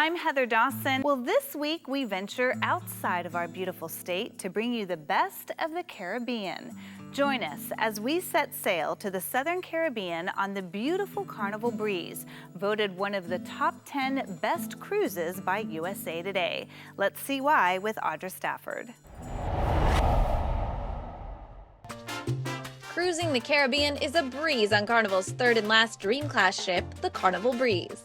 I'm Heather Dawson. Well, this week we venture outside of our beautiful state to bring you the best of the Caribbean. Join us as we set sail to the Southern Caribbean on the beautiful Carnival Breeze, voted one of the top 10 best cruises by USA Today. Let's see why with Audra Stafford. Cruising the Caribbean is a breeze on Carnival's third and last Dream Class ship, the Carnival Breeze.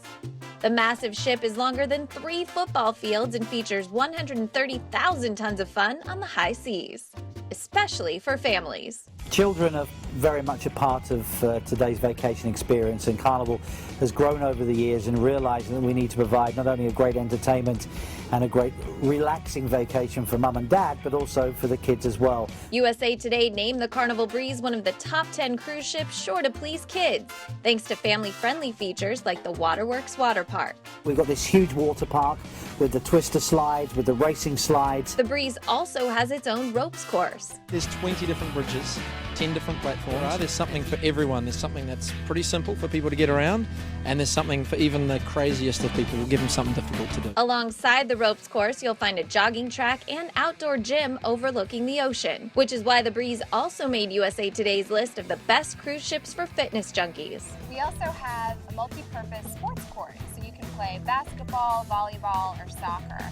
The massive ship is longer than 3 football fields and features 130,000 tons of fun on the high seas, especially for families. Children are very much a part of today's vacation experience, and Carnival has grown over the years and realizing that we need to provide not only a great entertainment and a great relaxing vacation for mum and dad, but also for the kids as well. USA Today named the Carnival Breeze one of the top 10 cruise ships sure to please kids, thanks to family-friendly features like the Waterworks Water Park. We've got this huge water park with the twister slides, with the racing slides. The Breeze also has its own ropes course. There's 20 different bridges, 10 different platforms. There's something for everyone. There's something that's pretty simple for people to get around, and there's something for even the craziest of people. We'll give them something difficult to do. Alongside the ropes course, you'll find a jogging track and outdoor gym overlooking the ocean, which is why the Breeze also made USA Today's list of the best cruise ships for fitness junkies. We also have a multi-purpose sports court, so you can play basketball, volleyball, or soccer.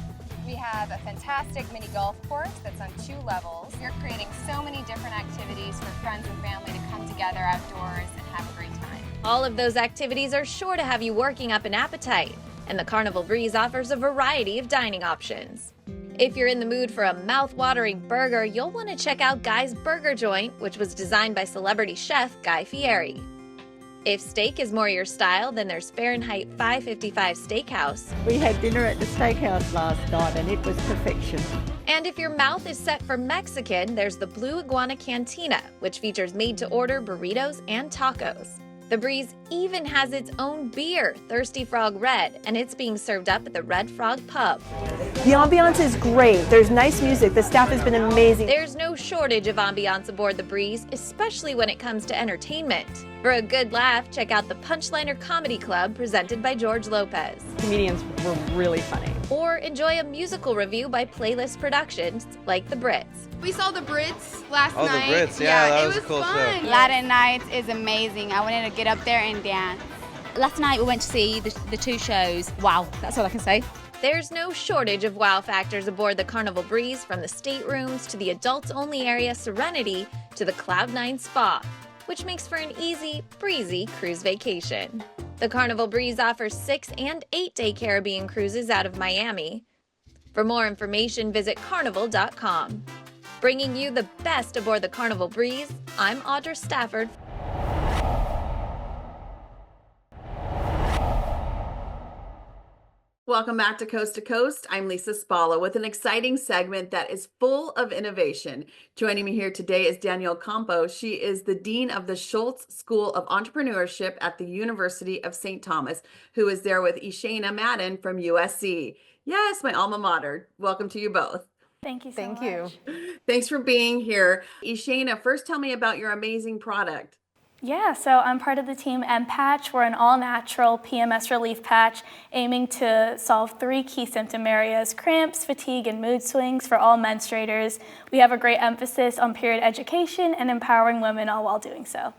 We have a fantastic mini golf course that's on 2 levels. We're creating so many different activities for friends and family to come together outdoors and have a great time. All of those activities are sure to have you working up an appetite, and the Carnival Breeze offers a variety of dining options. If you're in the mood for a mouth-watering burger, you'll want to check out Guy's Burger Joint, which was designed by celebrity chef Guy Fieri. If steak is more your style, then there's Fahrenheit 555 Steakhouse. We had dinner at the steakhouse last night and it was perfection. And if your mouth is set for Mexican, there's the Blue Iguana Cantina, which features made-to-order burritos and tacos. The Breeze even has its own beer, Thirsty Frog Red, and it's being served up at the Red Frog Pub. The ambiance is great. There's nice music. The staff has been amazing. There's no shortage of ambiance aboard the Breeze, especially when it comes to entertainment. For a good laugh, check out the Punchliner Comedy Club presented by George Lopez. Comedians were really funny. Or enjoy a musical review by Playlist Productions, like The Brits. We saw The Brits last night. Oh, The Brits, yeah, that was it was cool fun. show. Latin Nights is amazing. I wanted to get up there and dance. Last night we went to see the 2 shows. Wow, that's all I can say. There's no shortage of wow factors aboard the Carnival Breeze, from the staterooms to the adults-only area Serenity to the Cloud9 Spa, which makes for an easy, breezy cruise vacation. The Carnival Breeze offers 6- and 8-day Caribbean cruises out of Miami. For more information, visit carnival.com. Bringing you the best aboard the Carnival Breeze, I'm Audra Stafford. Welcome back to Coast. I'm Lisa Spalla with an exciting segment that is full of innovation. Joining me here today is Danielle Campo. She is the Dean of the Schulze School of Entrepreneurship at the University of St. Thomas, who is there with Ishana Madden from USC. Yes, my alma mater. Welcome to you both. Thank you so much. Thanks for being here. Ishana, first tell me about your amazing product. Yeah, so I'm part of the team M-Patch. We're an all-natural PMS relief patch aiming to solve 3 key symptom areas: cramps, fatigue, and mood swings for all menstruators. We have a great emphasis on period education and empowering women all while doing so.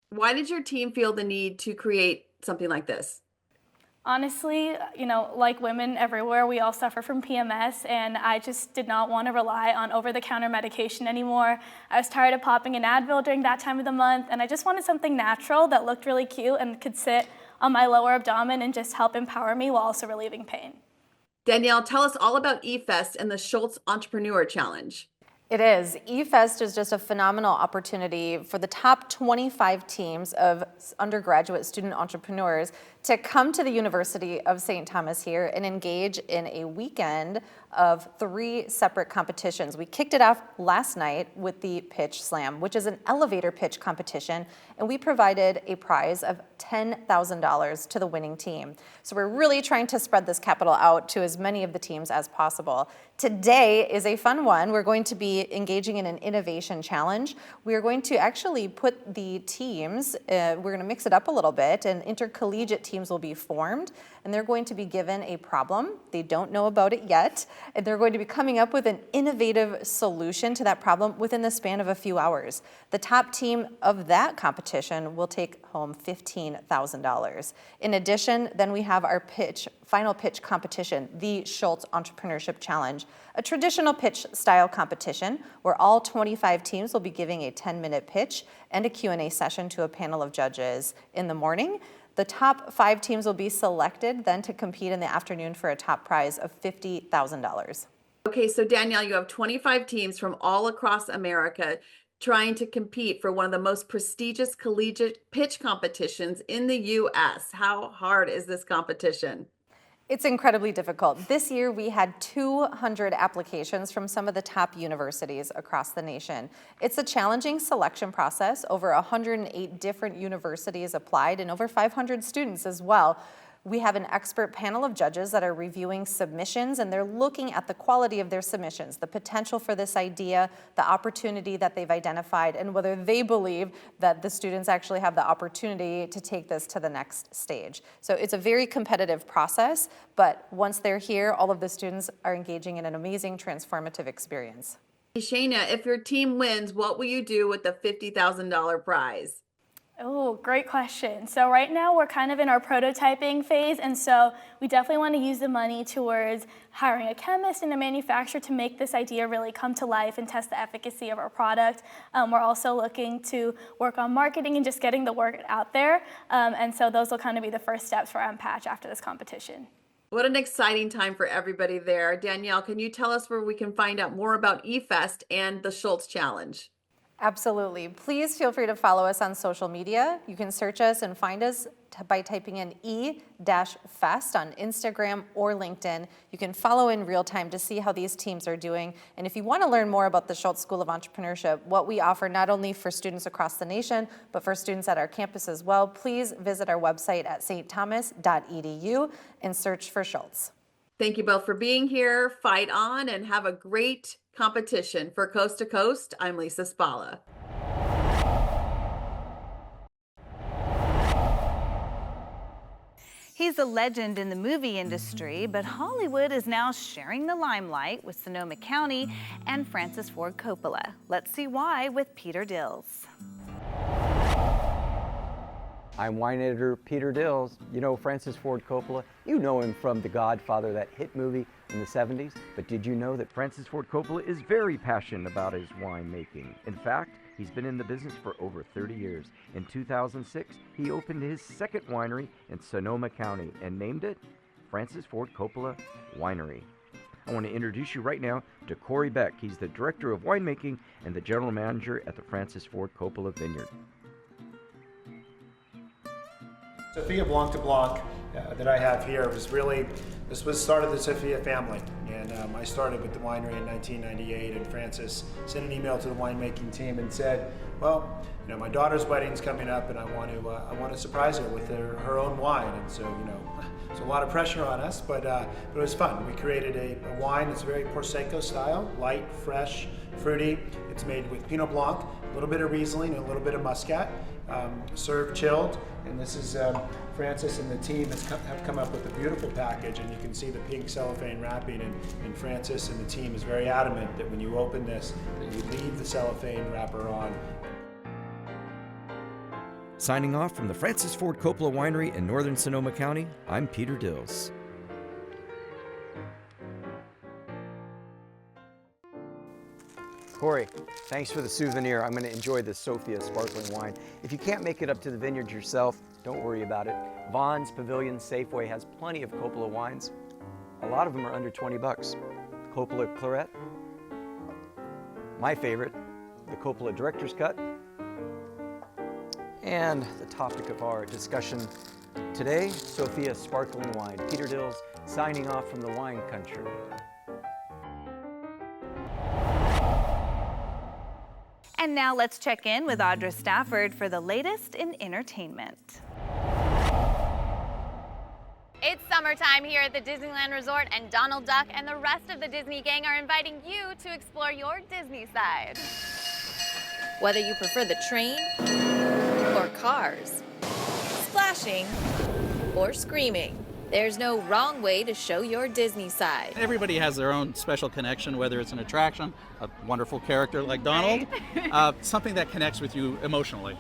Why did your team feel the need to create something like this? Honestly, like women everywhere, we all suffer from PMS, and I just did not want to rely on over-the-counter medication anymore. I was tired of popping an Advil during that time of the month, and I just wanted something natural that looked really cute and could sit on my lower abdomen and just help empower me while also relieving pain. Danielle, tell us all about eFest and the Schulze Entrepreneur Challenge. It is. eFest is just a phenomenal opportunity for the top 25 teams of undergraduate student entrepreneurs to come to the University of St. Thomas here and engage in a weekend of 3 separate competitions. We kicked it off last night with the Pitch Slam, which is an elevator pitch competition, and we provided a prize of $10,000 to the winning team. So we're really trying to spread this capital out to as many of the teams as possible. Today is a fun one. We're going to be engaging in an innovation challenge. We're going to actually put the teams, we're going to mix it up a little bit, an intercollegiate teams will be formed, and they're going to be given a problem. They don't know about it yet, and they're going to be coming up with an innovative solution to that problem within the span of a few hours. The top team of that competition will take home $15,000. In addition, then we have our final pitch competition, the Schulze Entrepreneurship Challenge, a traditional pitch style competition where all 25 teams will be giving a 10-minute pitch and a Q&A session to a panel of judges in the morning. The top 5 teams will be selected then to compete in the afternoon for a top prize of $50,000. Okay, so Danielle, you have 25 teams from all across America trying to compete for one of the most prestigious collegiate pitch competitions in the U.S. How hard is this competition? It's incredibly difficult. This year we had 200 applications from some of the top universities across the nation. It's a challenging selection process. Over 108 different universities applied and over 500 students as well. We have an expert panel of judges that are reviewing submissions, and they're looking at the quality of their submissions, the potential for this idea, the opportunity that they've identified, and whether they believe that the students actually have the opportunity to take this to the next stage. So it's a very competitive process, but once they're here, all of the students are engaging in an amazing transformative experience. Shayna, if your team wins, what will you do with the $50,000 prize? Oh, great question. So right now we're kind of in our prototyping phase, and so we definitely want to use the money towards hiring a chemist and a manufacturer to make this idea really come to life and test the efficacy of our product. We're also looking to work on marketing and just getting the word out there, and so those will kind of be the first steps for MPatch after this competition. What an exciting time for everybody there. Danielle, can you tell us where we can find out more about eFest and the Schulze Challenge? Absolutely. Please feel free to follow us on social media. You can search us and find us by typing in E-Fest on Instagram or LinkedIn. You can follow in real time to see how these teams are doing. And if you want to learn more about the Schulze School of Entrepreneurship, what we offer not only for students across the nation, but for students at our campus as well, please visit our website at stthomas.edu and search for Schulze. Thank you both for being here. Fight on and have a great competition. For Coast to Coast, I'm Lisa Spalla. He's a legend in the movie industry, but Hollywood is now sharing the limelight with Sonoma County and Francis Ford Coppola. Let's see why with Peter Dills. I'm wine editor Peter Dills. You know Francis Ford Coppola? You know him from The Godfather, that hit movie in the 70s. But did you know that Francis Ford Coppola is very passionate about his winemaking? In fact, he's been in the business for over 30 years. In 2006, he opened his second winery in Sonoma County and named it Francis Ford Coppola Winery. I want to introduce you right now to Corey Beck. He's the director of winemaking and the general manager at the Francis Ford Coppola Vineyard. Sophia Blanc de Blanc that I have here this was started the Sophia family, and I started with the winery in 1998, and Francis sent an email to the winemaking team and said, well, you know, my daughter's wedding's coming up and I want to surprise her with her own wine, and so, you know, it's a lot of pressure on us, but it was fun. We created a wine that's very Prosecco style, light, fresh, fruity. It's made with Pinot Blanc, a little bit of Riesling, and a little bit of Muscat. Served chilled, and this is Francis and the team have come up with a beautiful package, and you can see the pink cellophane wrapping, and Francis and the team is very adamant that when you open this, that you leave the cellophane wrapper on. Signing off from the Francis Ford Coppola Winery in northern Sonoma County, I'm Peter Dills. Corey, thanks for the souvenir. I'm going to enjoy this Sophia sparkling wine. If you can't make it up to the vineyard yourself, don't worry about it. Vaughn's Pavilion Safeway has plenty of Coppola wines. A lot of them are under 20 bucks. Coppola Claret, my favorite, the Coppola Director's Cut, and the topic of our discussion today, Sophia Sparkling Wine. Peter Dills signing off from the wine country. And now let's check in with Audra Stafford for the latest in entertainment. It's summertime here at the Disneyland Resort, and Donald Duck and the rest of the Disney gang are inviting you to explore your Disney side. Whether you prefer the train or cars, splashing or screaming. There's no wrong way to show your Disney side. Everybody has their own special connection, whether it's an attraction, a wonderful character like Donald, something that connects with you emotionally.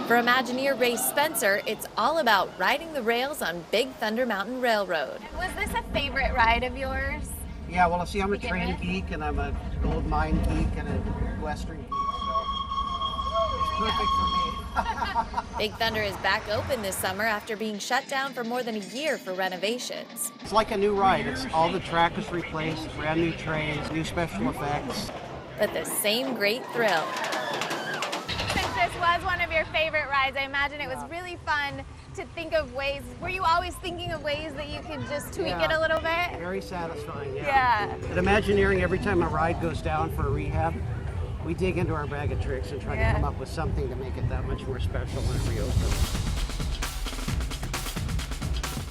For Imagineer Ray Spencer, it's all about riding the rails on Big Thunder Mountain Railroad. Was this a favorite ride of yours? Yeah, well, see, I'm a train geek, and I'm a gold mine geek, and a western geek, so it's perfect for me. Big Thunder is back open this summer after being shut down for more than a year for renovations. It's like a new ride. It's all the track is replaced, brand new trains, new special effects. But the same great thrill. Since this was one of your favorite rides, I imagine it was really fun to think of ways. Were you always thinking of ways that you could just tweak it a little bit? Very satisfying, yeah. At Imagineering, every time a ride goes down for a rehab, we dig into our bag of tricks and try to come up with something to make it that much more special when it reopens.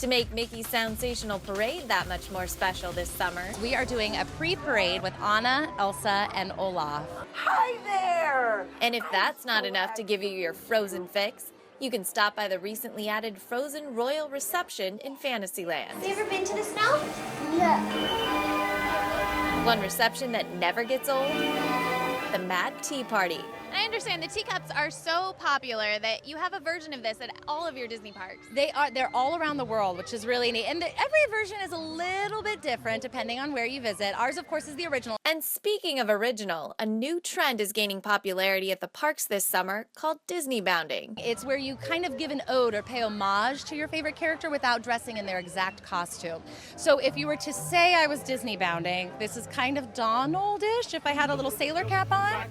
To make Mickey's Sensational Parade that much more special this summer, we are doing a pre-parade with Anna, Elsa, and Olaf. Hi there! And if that's not enough to give you your Frozen fix, you can stop by the recently added Frozen Royal Reception in Fantasyland. Have you ever been to the snow? No. One reception that never gets old? The Mad Tea Party. I understand the teacups are so popular that you have a version of this at all of your Disney parks. They're all around the world, which is really neat. And every version is a little bit different depending on where you visit. Ours, of course, is the original. And speaking of original, a new trend is gaining popularity at the parks this summer called Disney bounding. It's where you kind of give an ode or pay homage to your favorite character without dressing in their exact costume. So if you were to say I was Disney bounding, this is kind of Donald-ish if I had a little sailor cap on.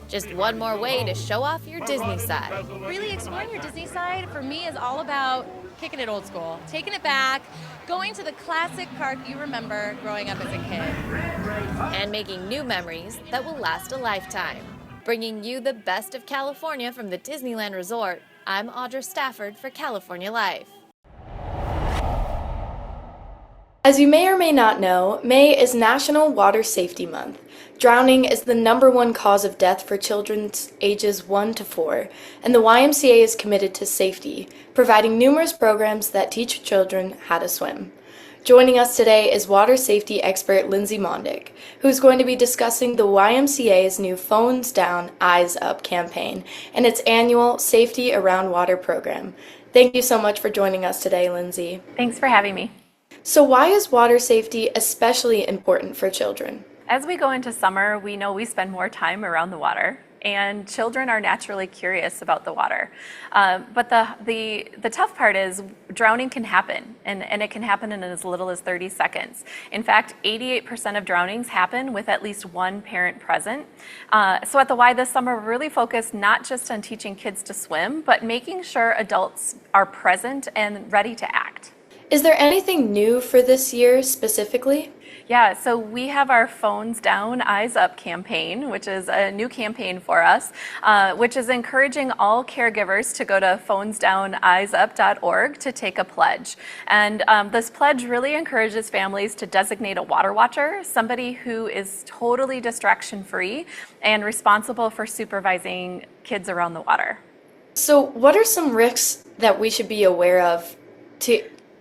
Just one more way to show off your Disney side. Really exploring your Disney side for me is all about kicking it old school, taking it back, going to the classic park you remember growing up as a kid. And making new memories that will last a lifetime. Bringing you the best of California from the Disneyland Resort, I'm Audra Stafford for California Life. As you may or may not know, May is National Water Safety Month. Drowning is the #1 cause of death for children ages 1 to 4, and the YMCA is committed to safety, providing numerous programs that teach children how to swim. Joining us today is water safety expert Lindsay Mondick, who's going to be discussing the YMCA's new Phones Down, Eyes Up campaign and its annual Safety Around Water program. Thank you so much for joining us today, Lindsay. Thanks for having me. So why is water safety especially important for children? As we go into summer, we know we spend more time around the water, and children are naturally curious about the water. But the tough part is drowning can happen, and it can happen in as little as 30 seconds. In fact, 88% of drownings happen with at least one parent present. So at the Y this summer, we're really focused not just on teaching kids to swim, but making sure adults are present and ready to act. Is there anything new for this year specifically? Yeah, so we have our Phones Down, Eyes Up campaign, which is a new campaign for us, which is encouraging all caregivers to go to phonesdowneyesup.org to take a pledge. And this pledge really encourages families to designate a water watcher, somebody who is totally distraction-free and responsible for supervising kids around the water. So what are some risks that we should be aware of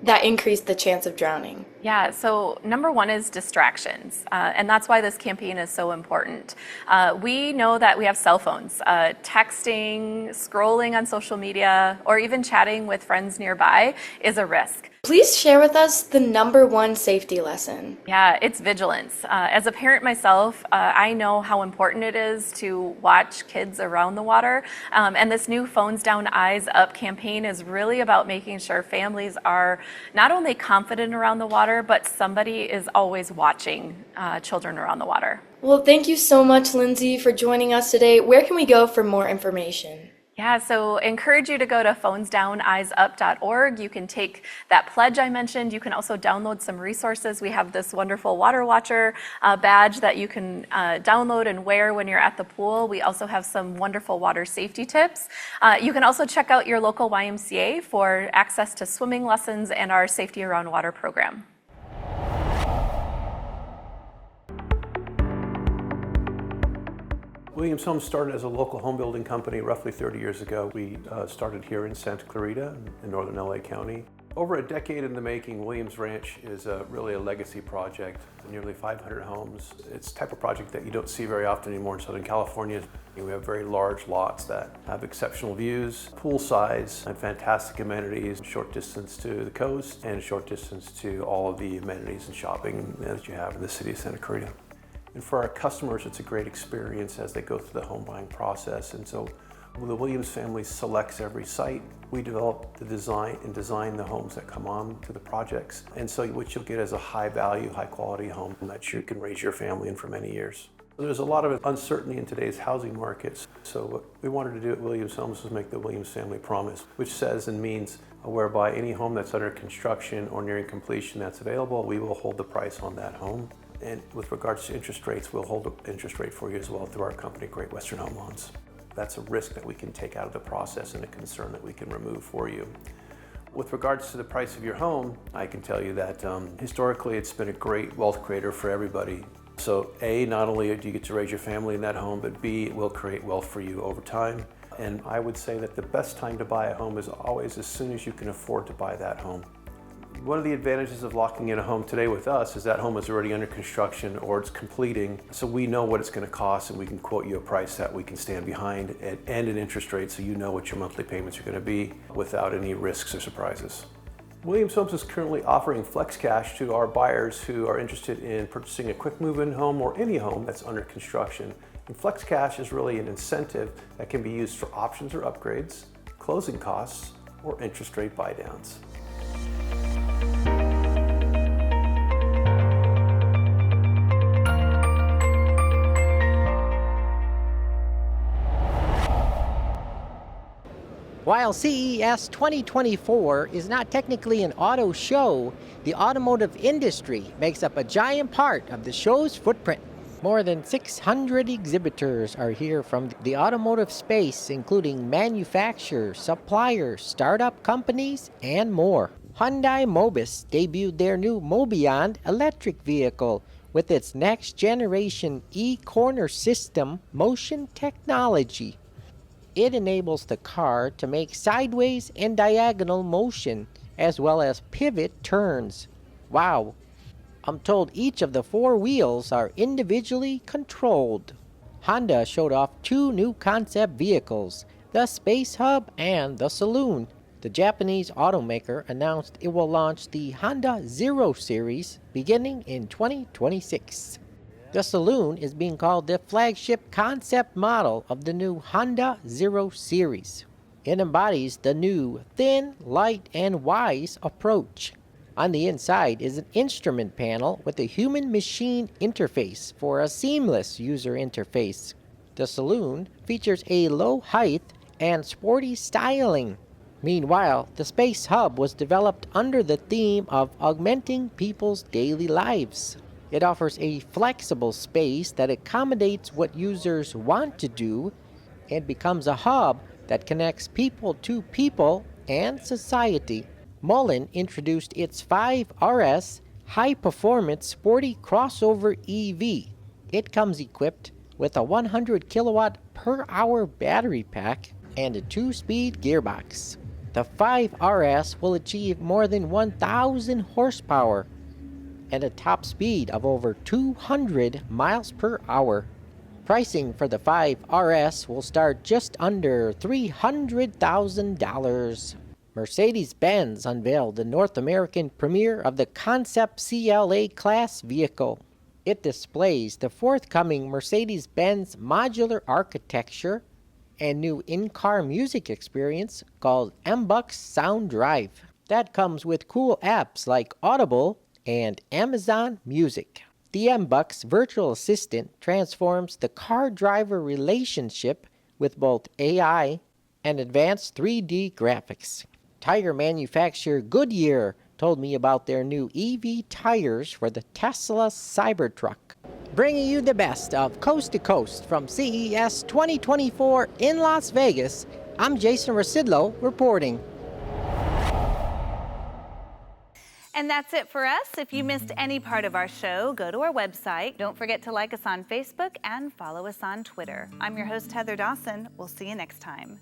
that increase the chance of drowning? Yeah, so #1 is distractions, and that's why this campaign is so important. We know that we have cell phones. Texting, scrolling on social media, or even chatting with friends nearby is a risk. Please share with us the #1 safety lesson. Yeah, it's vigilance. As a parent myself, I know how important it is to watch kids around the water. And this new Phones Down, Eyes Up campaign is really about making sure families are not only confident around the water, but somebody is always watching children around the water. Well, thank you so much, Lindsay, for joining us today. Where can we go for more information? Yeah, so encourage you to go to phonesdowneyesup.org. You can take that pledge I mentioned. You can also download some resources. We have this wonderful Water Watcher badge that you can download and wear when you're at the pool. We also have some wonderful water safety tips. You can also check out your local YMCA for access to swimming lessons and our Safety Around Water program. Williams Homes started as a local home building company roughly 30 years ago. We started here in Santa Clarita in northern LA County. Over a decade in the making, Williams Ranch is really a legacy project. Nearly 500 homes. It's the type of project that you don't see very often anymore in Southern California. We have very large lots that have exceptional views, pool size, and fantastic amenities, short distance to the coast and short distance to all of the amenities and shopping that you have in the city of Santa Clarita. And for our customers, it's a great experience as they go through the home buying process. And so the Williams family selects every site. We develop the design and design the homes that come on to the projects. And so what you'll get is a high value, high quality home that you can raise your family in for many years. There's a lot of uncertainty in today's housing markets. So what we wanted to do at Williams Homes was make the Williams Family Promise, which says and means whereby any home that's under construction or nearing completion that's available, we will hold the price on that home. And with regards to interest rates, we'll hold the interest rate for you as well through our company, Great Western Home Loans. That's a risk that we can take out of the process and a concern that we can remove for you. With regards to the price of your home, I can tell you that historically it's been a great wealth creator for everybody. So A, not only do you get to raise your family in that home, but B, it will create wealth for you over time. And I would say that the best time to buy a home is always as soon as you can afford to buy that home. One of the advantages of locking in a home today with us is that home is already under construction or it's completing, so we know what it's going to cost and we can quote you a price that we can stand behind and an interest rate so you know what your monthly payments are going to be without any risks or surprises. Williams Homes is currently offering flex cash to our buyers who are interested in purchasing a quick move-in home or any home that's under construction. And flex cash is really an incentive that can be used for options or upgrades, closing costs, or interest rate buy-downs. While CES 2024 is not technically an auto show, the automotive industry makes up a giant part of the show's footprint. More than 600 exhibitors are here from the automotive space, including manufacturers, suppliers, startup companies, and more. Hyundai Mobis debuted their new Mobiond electric vehicle with its next-generation e-corner system motion technology. It enables the car to make sideways and diagonal motion, as well as pivot turns. Wow! I'm told each of the 4 wheels are individually controlled. Honda showed off 2 new concept vehicles, the Space Hub and the Saloon. The Japanese automaker announced it will launch the Honda Zero Series beginning in 2026. The Saloon is being called the flagship concept model of the new Honda Zero Series. It embodies the new thin, light, and wise approach. On the inside is an instrument panel with a human-machine interface for a seamless user interface. The Saloon features a low height and sporty styling. Meanwhile, the Space Hub was developed under the theme of augmenting people's daily lives. It offers a flexible space that accommodates what users want to do and becomes a hub that connects people to people and society. Mullen introduced its 5RS high-performance sporty crossover EV. It comes equipped with a 100 kilowatt per hour battery pack and a 2-speed gearbox. The 5RS will achieve more than 1,000 horsepower and a top speed of over 200 miles per hour. Pricing for the 5RS will start just under $300,000. Mercedes-Benz unveiled the North American premiere of the Concept CLA class vehicle. It displays the forthcoming Mercedes-Benz modular architecture and new in-car music experience called MBUX Sound Drive. That comes with cool apps like Audible and Amazon Music. The MBUX virtual assistant transforms the car-driver relationship with both AI and advanced 3D graphics. Tire manufacturer Goodyear told me about their new EV tires for the Tesla Cybertruck. Bringing you the best of Coast to Coast from CES 2024 in Las Vegas, I'm Jason Rasidlo reporting. And that's it for us. If you missed any part of our show, go to our website. Don't forget to like us on Facebook and follow us on Twitter. I'm your host, Heather Dawson. We'll see you next time.